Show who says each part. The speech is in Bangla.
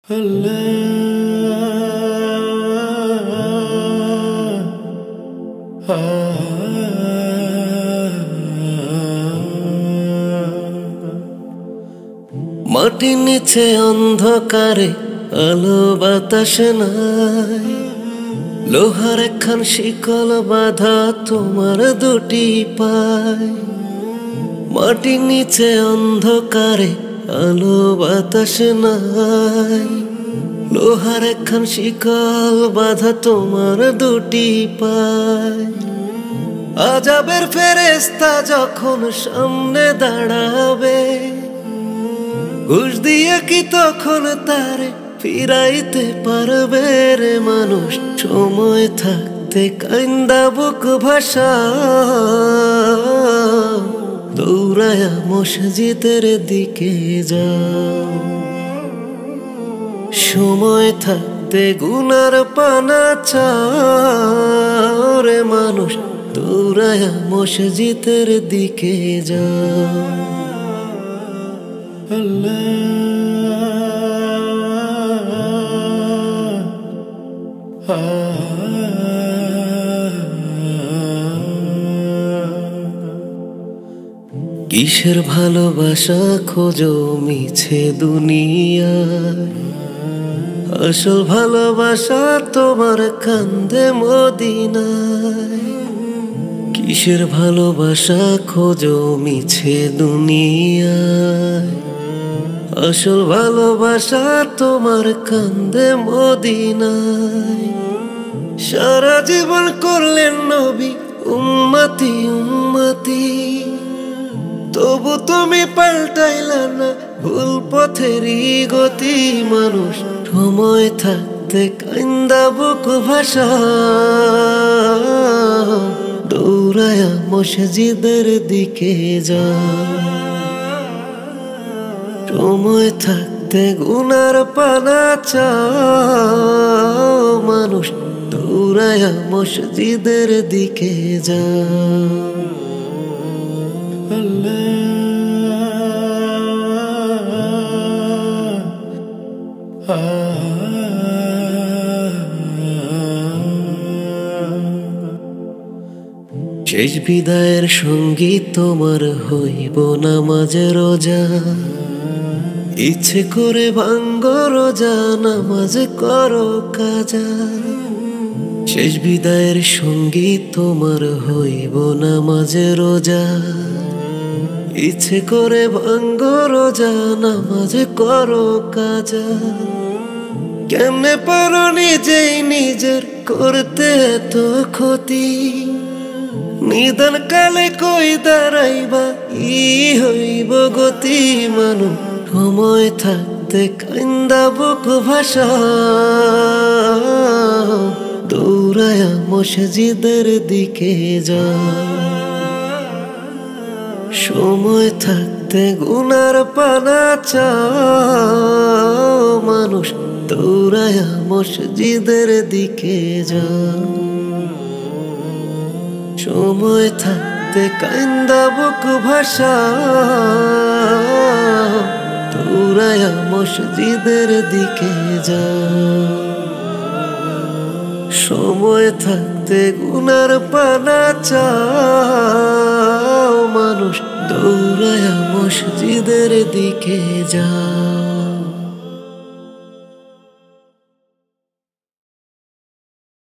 Speaker 1: মাটির নিচে অন্ধকারে আলো বাতাস নাই, লোহার একখান শিকল বাঁধা তোমার দুটি পায়। মাটির নিচে অন্ধকারে আলো বাতাস নাই, লোহার একখান শিকল বাঁধা তোমার দুটি পায়। আজাবের ফেরেশতা যখন সামনে দাঁড়াবে, ঘুষ দিয়ে কি তখন তারে ফিরাইতে পারবে রে মানুষ? সময় থাকতে কাইন্দা বুক ভাষা, দৌড়ায়া মসজিদের দিকে যাও। সময় থাকতে গুনার পানা চাও রে মানুষ, দৌড়ায়া মসজিদের দিকে যাও। কিসের ভালোবাসা খোঁজো মিছে দুনিয়ায়, আসল ভালোবাসা তোমার কান্দে মদিনায়। কিসের ভালোবাসা খোঁজো মিছে দুনিয়ায়, আসল ভালোবাসা তোমার কান্দে মদিনায়। সারা জীবন করলেন নবী উম্মতি উম্মতি, তবু তুমি পাল্টাইলা না ভুল পথেরই গতি। মানুষ সময় থাকতে কাইন্দা বুক ভাষা, দৌড়ায়া মসজিদের দিকে যাও। সময় থাকতে গুনার পানা চাও মানুষ, দৌড়ায়া মসজিদের দিকে যাও। শেষ বিদায়ের সঙ্গী তোমার হইব নামাজ রোজা, ইচ্ছে করে ভাঙ্গ রোজা নামাজ করো কাজা। শেষ বিদায়ের সঙ্গী তোমার হইব নামাজ রোজা, ইচ্ছে করে ভাঙ্গ রোজা নামাজ করো কাজা। কেমনে পারো নিজেই নিজের করতে এত ক্ষতি, নিদান কালে কই দাঁড়াইবা ই হইব গতি। মানুষ সময় থাকতে কাইন্দা বুক ভাষা, দৌড়ায়া মসজিদের দিকে যাও। সময় থাকতে গুনার পানা চাও মানুষ, দৌড়ায়া মসজিদের দিকে যাও। সময় থাকতে কাইন্দা বুক ভাষা, দৌড়ায়া মসজিদের দিকে যাও। সময় থাকতে গুনার পানা চাও মানুষ, দৌড়ায়া মসজিদের দিকে যাও।